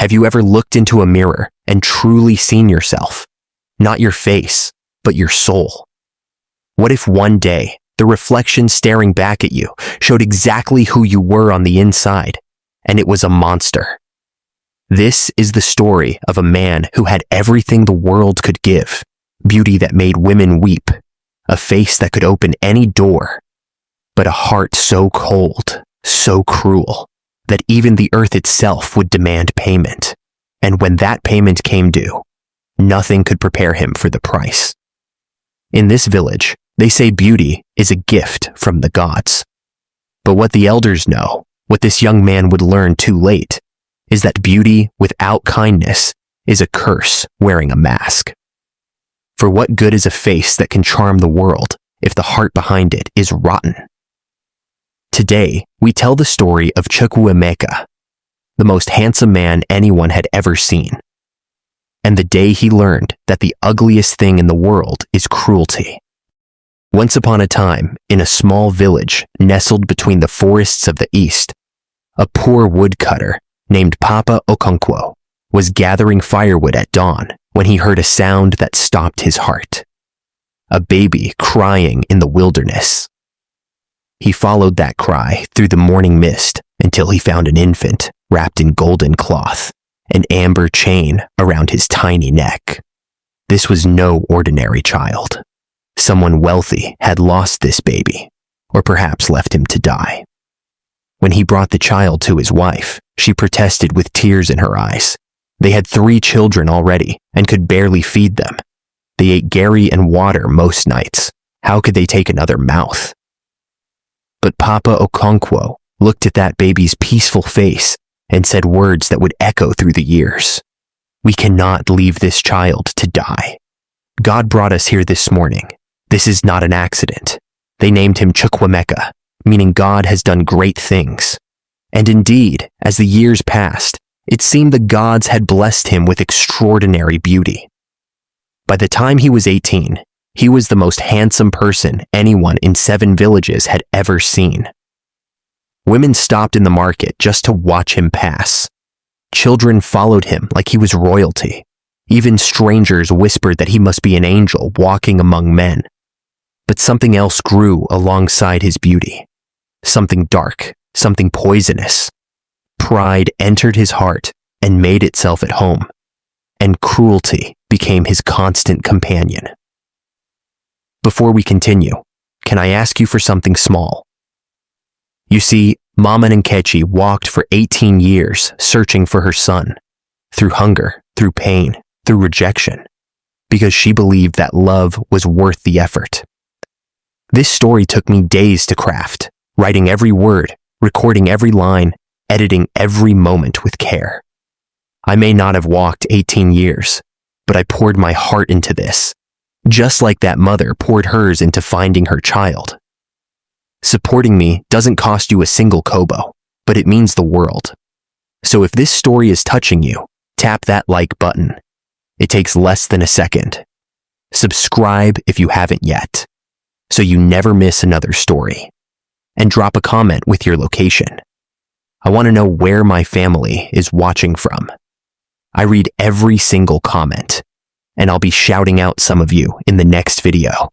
Have you ever looked into a mirror and truly seen yourself? Not your face, but your soul. What if one day, the reflection staring back at you showed exactly who you were on the inside, and it was a monster? This is the story of a man who had everything the world could give, beauty that made women weep, a face that could open any door, but a heart so cold, so cruel, that even the earth itself would demand payment. And when that payment came due, nothing could prepare him for the price. In this village, they say beauty is a gift from the gods. But what the elders know, what this young man would learn too late, is that beauty without kindness is a curse wearing a mask. For what good is a face that can charm the world if the heart behind it is rotten? Today, we tell the story of Chukwuemeka, the most handsome man anyone had ever seen, and the day he learned that the ugliest thing in the world is cruelty. Once upon a time, in a small village nestled between the forests of the east, a poor woodcutter named Papa Okonkwo was gathering firewood at dawn when he heard a sound that stopped his heart. A baby crying in the wilderness. He followed that cry through the morning mist until he found an infant wrapped in golden cloth, an amber chain around his tiny neck. This was no ordinary child. Someone wealthy had lost this baby, or perhaps left him to die. When he brought the child to his wife, she protested with tears in her eyes. They had 3 children already and could barely feed them. They ate gari and water most nights. How could they take another mouth? But Papa Okonkwo looked at that baby's peaceful face and said words that would echo through the years. We cannot leave this child to die. God brought us here this morning. This is not an accident. They named him Chukwuemeka, meaning God has done great things. And indeed, as the years passed, it seemed the gods had blessed him with extraordinary beauty. By the time he was 18, he was the most handsome person anyone in 7 villages had ever seen. Women stopped in the market just to watch him pass. Children followed him like he was royalty. Even strangers whispered that he must be an angel walking among men. But something else grew alongside his beauty. Something dark, something poisonous. Pride entered his heart and made itself at home, and cruelty became his constant companion. Before we continue, can I ask you for something small? You see, Mama Nkechi walked for 18 years searching for her son, through hunger, through pain, through rejection, because she believed that love was worth the effort. This story took me days to craft, writing every word, recording every line, editing every moment with care. I may not have walked 18 years, but I poured my heart into this, just like that mother poured hers into finding her child. Supporting me doesn't cost you a single kobo, but it means the world. So if this story is touching you, tap that like button. It takes less than a second. Subscribe if you haven't yet, so you never miss another story. And drop a comment with your location. I want to know where my family is watching from. I read every single comment, and I'll be shouting out some of you in the next video.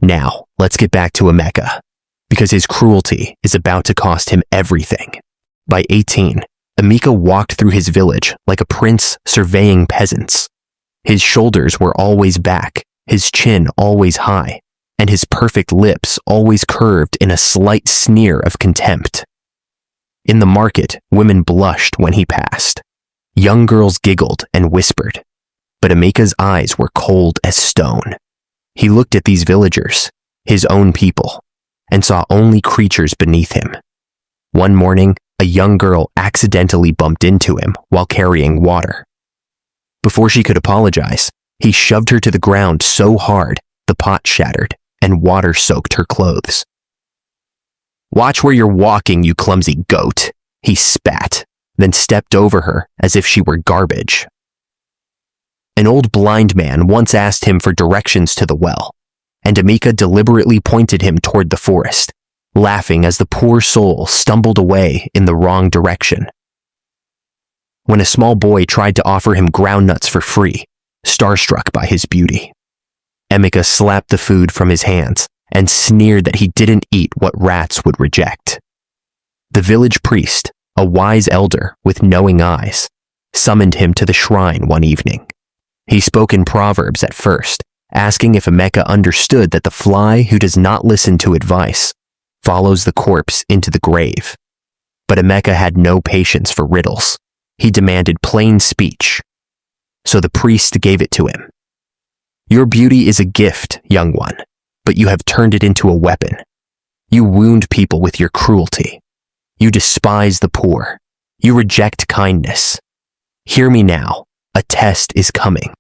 Now, let's get back to Emeka, because his cruelty is about to cost him everything. By 18, Emeka walked through his village like a prince surveying peasants. His shoulders were always back, his chin always high, and his perfect lips always curved in a slight sneer of contempt. In the market, women blushed when he passed. Young girls giggled and whispered, but Emeka's eyes were cold as stone. He looked at these villagers, his own people, and saw only creatures beneath him. One morning, a young girl accidentally bumped into him while carrying water. Before she could apologize, he shoved her to the ground so hard the pot shattered and water soaked her clothes. "Watch where you're walking, you clumsy goat," he spat, then stepped over her as if she were garbage. An old blind man once asked him for directions to the well, and Emeka deliberately pointed him toward the forest, laughing as the poor soul stumbled away in the wrong direction. when a small boy tried to offer him groundnuts for free, starstruck by his beauty. Emeka slapped the food from his hands and sneered that he didn't eat what rats would reject. The village priest, a wise elder with knowing eyes, summoned him to the shrine one evening. He spoke in proverbs at first, asking if Emeka understood that the fly who does not listen to advice follows the corpse into the grave. But Emeka had no patience for riddles. He demanded plain speech. So the priest gave it to him. Your beauty is a gift, young one, but you have turned it into a weapon. You wound people with your cruelty. You despise the poor. You reject kindness. Hear me now. A test is coming.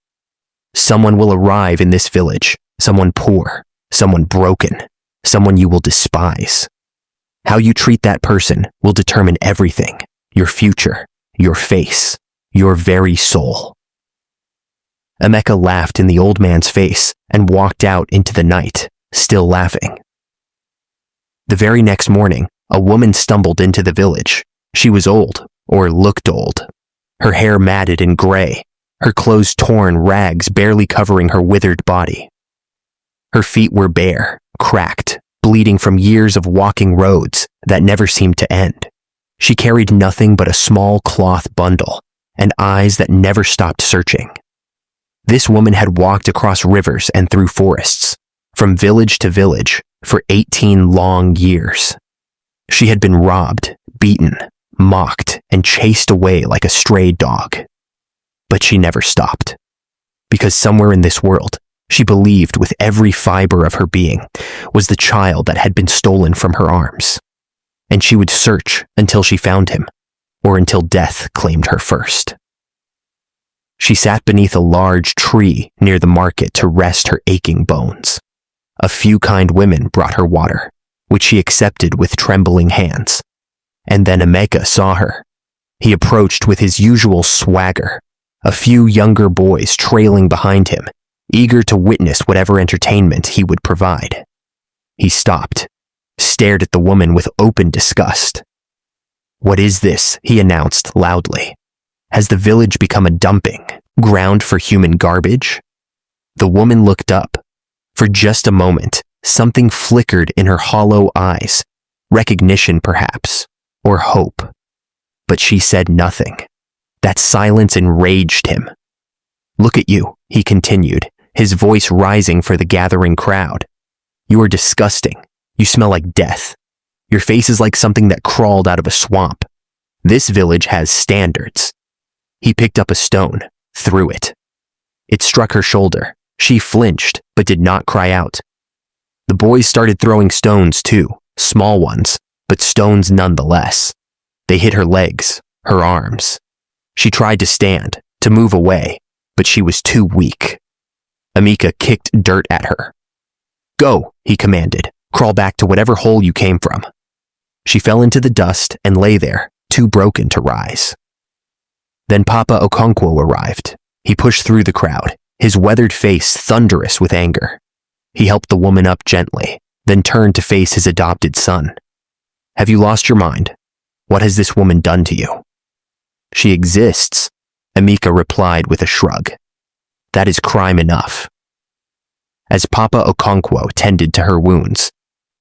Someone will arrive in this village, someone poor, someone broken, someone you will despise. How you treat that person will determine everything, your future, your face, your very soul. Emeka laughed in the old man's face and walked out into the night, still laughing. The very next morning, a woman stumbled into the village. She was old, or looked old. Her hair matted and gray, her clothes torn, rags barely covering her withered body. Her feet were bare, cracked, bleeding from years of walking roads that never seemed to end. She carried nothing but a small cloth bundle and eyes that never stopped searching. This woman had walked across rivers and through forests, from village to village, for 18 long years. She had been robbed, beaten, mocked, and chased away like a stray dog. But she never stopped. Because somewhere in this world, she believed with every fiber of her being, was the child that had been stolen from her arms. And she would search until she found him, or until death claimed her first. She sat beneath a large tree near the market to rest her aching bones. A few kind women brought her water, which she accepted with trembling hands. And then Emeka saw her. He approached with his usual swagger, a few younger boys trailing behind him, eager to witness whatever entertainment he would provide. He stopped, stared at the woman with open disgust. "What is this?" he announced loudly. "Has the village become a dumping ground for human garbage?" The woman looked up. For just a moment, something flickered in her hollow eyes, recognition perhaps, or hope. But she said nothing. That silence enraged him. "Look at you," he continued, his voice rising for the gathering crowd. "You are disgusting. You smell like death. Your face is like something that crawled out of a swamp. This village has standards." He picked up a stone, threw it. It struck her shoulder. She flinched, but did not cry out. The boys started throwing stones too, small ones, but stones nonetheless. They hit her legs, her arms. She tried to stand, to move away, but she was too weak. Emeka kicked dirt at her. "Go," he commanded. "Crawl back to whatever hole you came from." She fell into the dust and lay there, too broken to rise. Then Papa Okonkwo arrived. He pushed through the crowd, his weathered face thunderous with anger. He helped the woman up gently, then turned to face his adopted son. "Have you lost your mind? What has this woman done to you?" "She exists," Emeka replied with a shrug. "That is crime enough." As Papa Okonkwo tended to her wounds,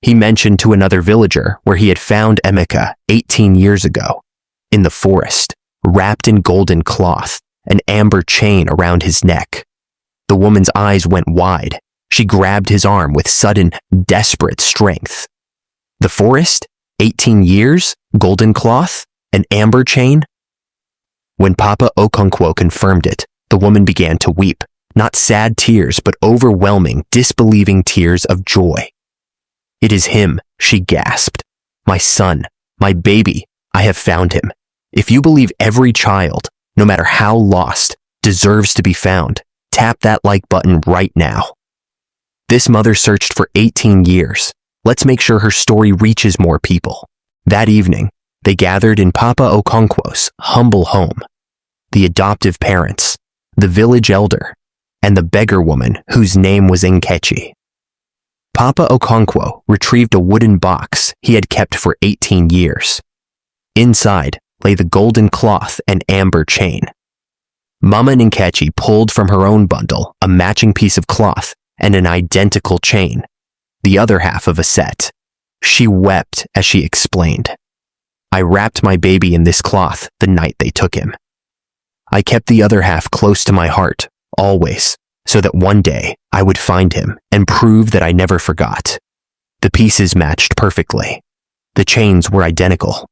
he mentioned to another villager where he had found Emeka 18 years ago, in the forest, wrapped in golden cloth, an amber chain around his neck. The woman's eyes went wide. She grabbed his arm with sudden, desperate strength. The forest? 18 years? Golden cloth? An amber chain? When Papa Okonkwo confirmed it, the woman began to weep, not sad tears, but overwhelming, disbelieving tears of joy. "It is him," she gasped. "My son, my baby, I have found him. If you believe every child, no matter how lost, deserves to be found, tap that like button right now." This mother searched for 18 years. Let's make sure her story reaches more people. That evening, they gathered in Papa Okonkwo's humble home. The adoptive parents, the village elder, and the beggar woman whose name was Nkechi. Papa Okonkwo retrieved a wooden box he had kept for 18 years. Inside, lay the golden cloth and amber chain. Mama Nkechi pulled from her own bundle a matching piece of cloth and an identical chain, the other half of a set. She wept as she explained, "I wrapped my baby in this cloth the night they took him. I kept the other half close to my heart, always, so that one day I would find him and prove that I never forgot." The pieces matched perfectly. The chains were identical.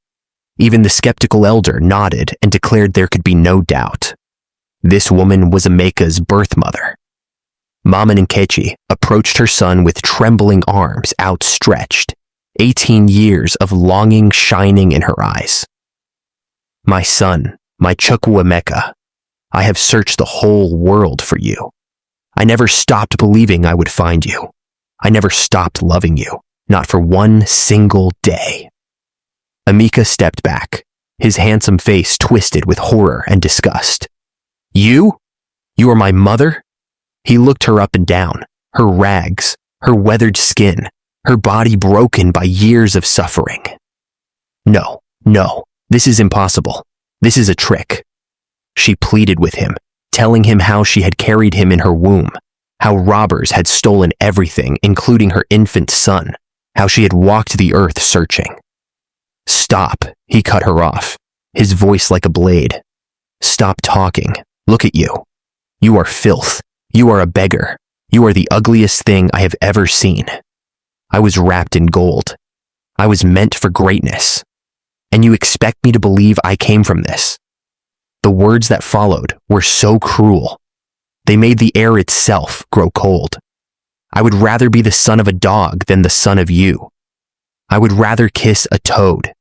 Even the skeptical elder nodded and declared there could be no doubt. This woman was Emeka's birth mother. Mama Nkechi approached her son with trembling arms outstretched, 18 years of longing shining in her eyes. "My son, my Chukwu Emeka, I have searched the whole world for you. I never stopped believing I would find you. I never stopped loving you, not for one single day." Emeka stepped back, his handsome face twisted with horror and disgust. "You? You are my mother?" He looked her up and down, her rags, her weathered skin, her body broken by years of suffering. No, this is impossible. This is a trick." She pleaded with him, telling him how she had carried him in her womb, how robbers had stolen everything, including her infant son, how she had walked the earth searching. "Stop," he cut her off, his voice like a blade. "Stop talking. Look at you. You are filth. You are a beggar. You are the ugliest thing I have ever seen. I was wrapped in gold. I was meant for greatness. And you expect me to believe I came from this?" The words that followed were so cruel. They made the air itself grow cold. "I would rather be the son of a dog than the son of you. I would rather kiss a toad.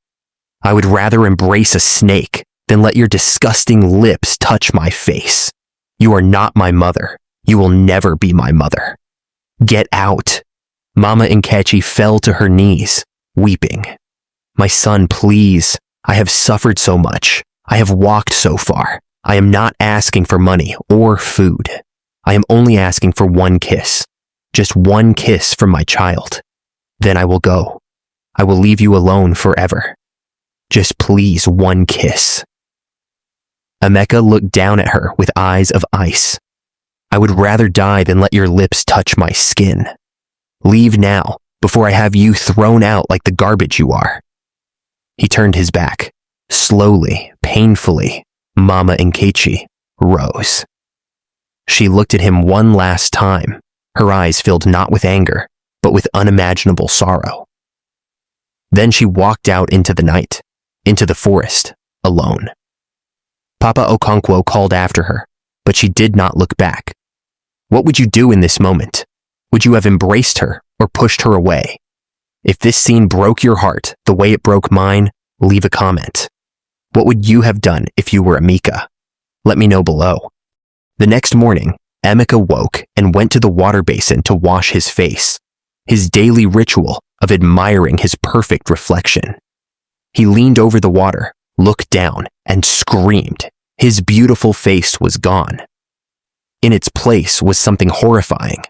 I would rather embrace a snake than let your disgusting lips touch my face. You are not my mother. You will never be my mother. Get out." Mama Nkechi fell to her knees, weeping. "My son, please. I have suffered so much. I have walked so far. I am not asking for money or food. I am only asking for one kiss. Just one kiss from my child. Then I will go. I will leave you alone forever. Just please, one kiss." Emeka looked down at her with eyes of ice. "I would rather die than let your lips touch my skin. Leave now, before I have you thrown out like the garbage you are." He turned his back. Slowly, painfully, Mama Nkechi rose. She looked at him one last time, her eyes filled not with anger, but with unimaginable sorrow. Then she walked out into the night, into the forest, alone. Papa Okonkwo called after her, but she did not look back. What would you do in this moment? Would you have embraced her or pushed her away? If this scene broke your heart the way it broke mine, leave a comment. What would you have done if you were Emeka? Let me know below. The next morning, Emeka woke and went to the water basin to wash his face, his daily ritual of admiring his perfect reflection. He leaned over the water, looked down, and screamed. His beautiful face was gone. In its place was something horrifying.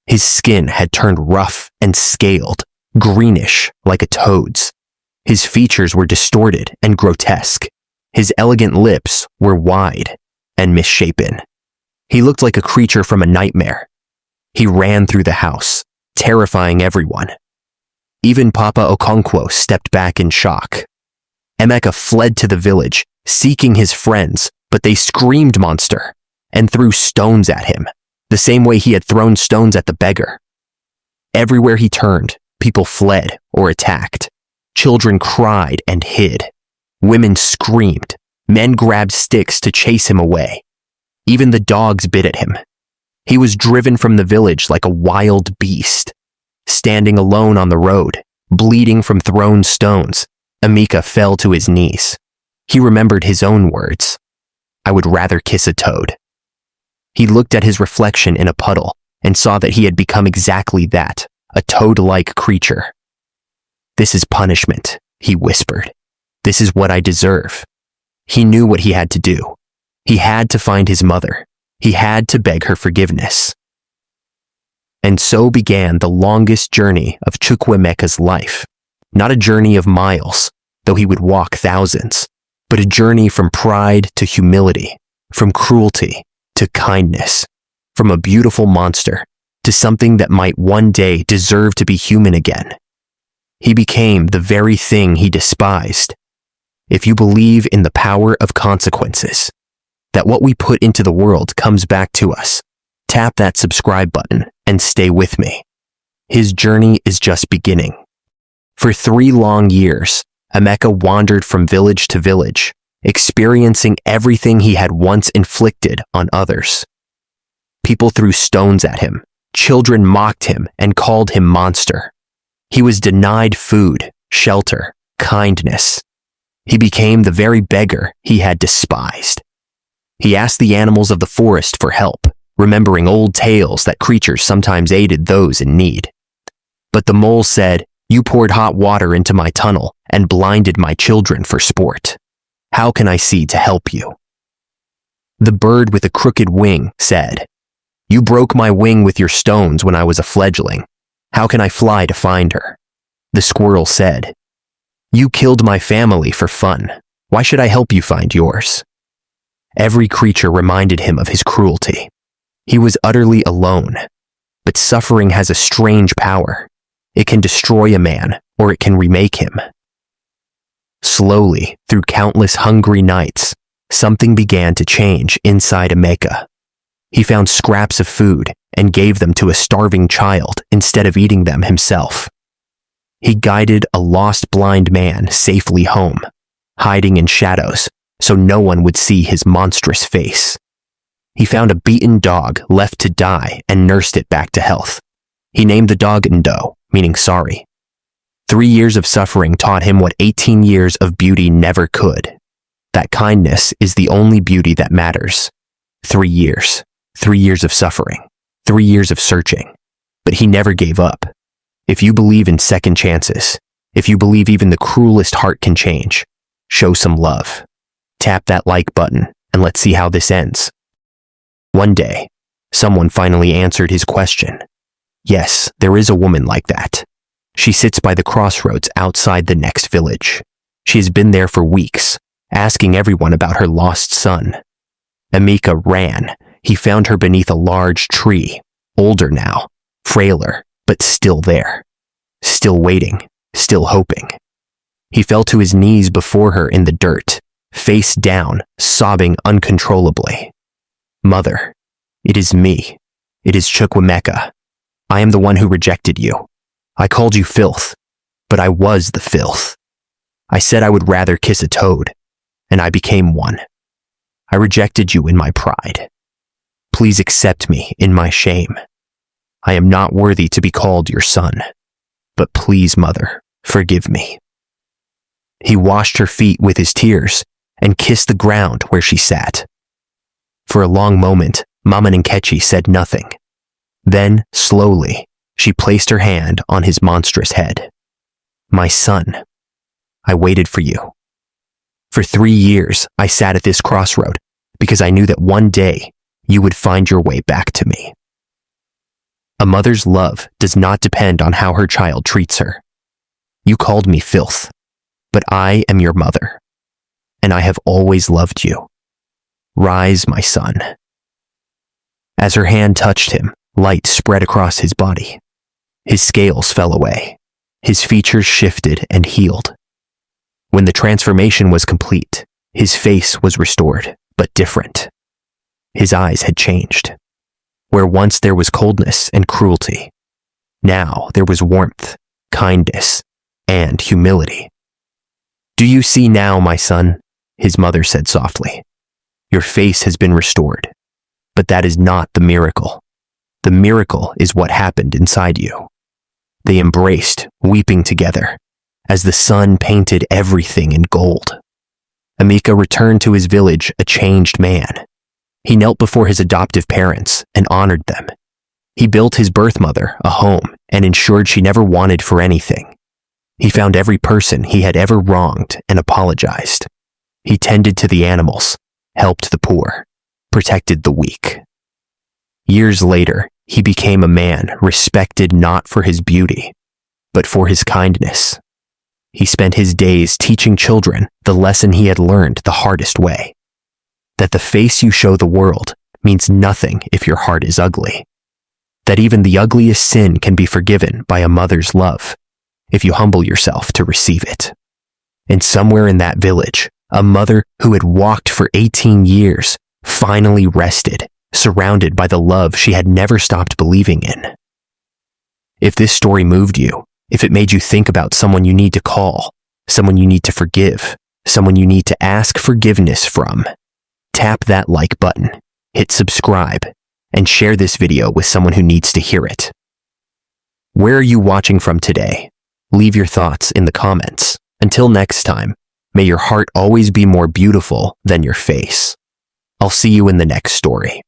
His skin had turned rough and scaled, greenish like a toad's. His features were distorted and grotesque. His elegant lips were wide and misshapen. He looked like a creature from a nightmare. He ran through the house, terrifying everyone. Even Papa Okonkwo stepped back in shock. Emeka fled to the village, seeking his friends, but they screamed monster and threw stones at him, the same way he had thrown stones at the beggar. Everywhere he turned, people fled or attacked. Children cried and hid. Women screamed. Men grabbed sticks to chase him away. Even the dogs bit at him. He was driven from the village like a wild beast. Standing alone on the road, bleeding from thrown stones, Emeka fell to his knees. He remembered his own words. "I would rather kiss a toad." He looked at his reflection in a puddle and saw that he had become exactly that, a toad-like creature. "This is punishment," he whispered. "This is what I deserve." He knew what he had to do. He had to find his mother. He had to beg her forgiveness. And so began the longest journey of Chukwuemeka's life. Not a journey of miles, though he would walk thousands, but a journey from pride to humility, from cruelty to kindness, from a beautiful monster to something that might one day deserve to be human again. He became the very thing he despised. If you believe in the power of consequences, that what we put into the world comes back to us, tap that subscribe button and stay with me. His journey is just beginning. For 3 long years, Emeka wandered from village to village, experiencing everything he had once inflicted on others. People threw stones at him, children mocked him and called him monster. He was denied food, shelter, kindness. He became the very beggar he had despised. He asked the animals of the forest for help, remembering old tales that creatures sometimes aided those in need. But the mole said, "You poured hot water into my tunnel and blinded my children for sport. How can I see to help you?" The bird with a crooked wing said, "You broke my wing with your stones when I was a fledgling. How can I fly to find her?" The squirrel said, "You killed my family for fun. Why should I help you find yours?" Every creature reminded him of his cruelty. He was utterly alone. But suffering has a strange power. It can destroy a man, or it can remake him. Slowly, through countless hungry nights, something began to change inside Emeka. He found scraps of food and gave them to a starving child instead of eating them himself. He guided a lost blind man safely home, hiding in shadows so no one would see his monstrous face. He found a beaten dog left to die and nursed it back to health. He named the dog Ndo, meaning sorry. 3 years of suffering taught him what 18 years of beauty never could. That kindness is the only beauty that matters. 3 years. 3 years of suffering. 3 years of searching. But he never gave up. If you believe in second chances, if you believe even the cruelest heart can change, show some love. Tap that like button and let's see how this ends. One day, someone finally answered his question. Yes, there is a woman like that. She sits by the crossroads outside the next village. She has been there for weeks, asking everyone about her lost son. Emeka ran. He found her beneath a large tree, older now, frailer, but still there. Still waiting, still hoping. He fell to his knees before her in the dirt, face down, sobbing uncontrollably. "Mother, it is me. It is Chukwuemeka. I am the one who rejected you. I called you filth, but I was the filth. I said I would rather kiss a toad, and I became one. I rejected you in my pride. Please accept me in my shame. I am not worthy to be called your son, but please, mother, forgive me." He washed her feet with his tears and kissed the ground where she sat. For a long moment, Mama Nkechi said nothing. Then, slowly, she placed her hand on his monstrous head. "My son, I waited for you. For 3 years, I sat at this crossroad because I knew that one day you would find your way back to me." A mother's love does not depend on how her child treats her. You called me filth, but I am your mother, and I have always loved you. Rise, my son. As her hand touched him, light spread across his body. His scales fell away. His features shifted and healed. When the transformation was complete, his face was restored, but different. His eyes had changed. Where once there was coldness and cruelty, now there was warmth, kindness, and humility. "Do you see now, my son?" his mother said softly. "Your face has been restored, but that is not the miracle. The miracle is what happened inside you." They embraced, weeping together, as the sun painted everything in gold. Emeka returned to his village a changed man. He knelt before his adoptive parents and honored them. He built his birth mother a home and ensured she never wanted for anything. He found every person he had ever wronged and apologized. He tended to the animals, helped the poor, protected the weak. Years later, he became a man respected not for his beauty, but for his kindness. He spent his days teaching children the lesson he had learned the hardest way. That the face you show the world means nothing if your heart is ugly. That even the ugliest sin can be forgiven by a mother's love if you humble yourself to receive it. And somewhere in that village, a mother who had walked for 18 years finally rested, surrounded by the love she had never stopped believing in. If this story moved you, if it made you think about someone you need to call, someone you need to forgive, someone you need to ask forgiveness from, tap that like button, hit subscribe, and share this video with someone who needs to hear it. Where are you watching from today? Leave your thoughts in the comments. Until next time, may your heart always be more beautiful than your face. I'll see you in the next story.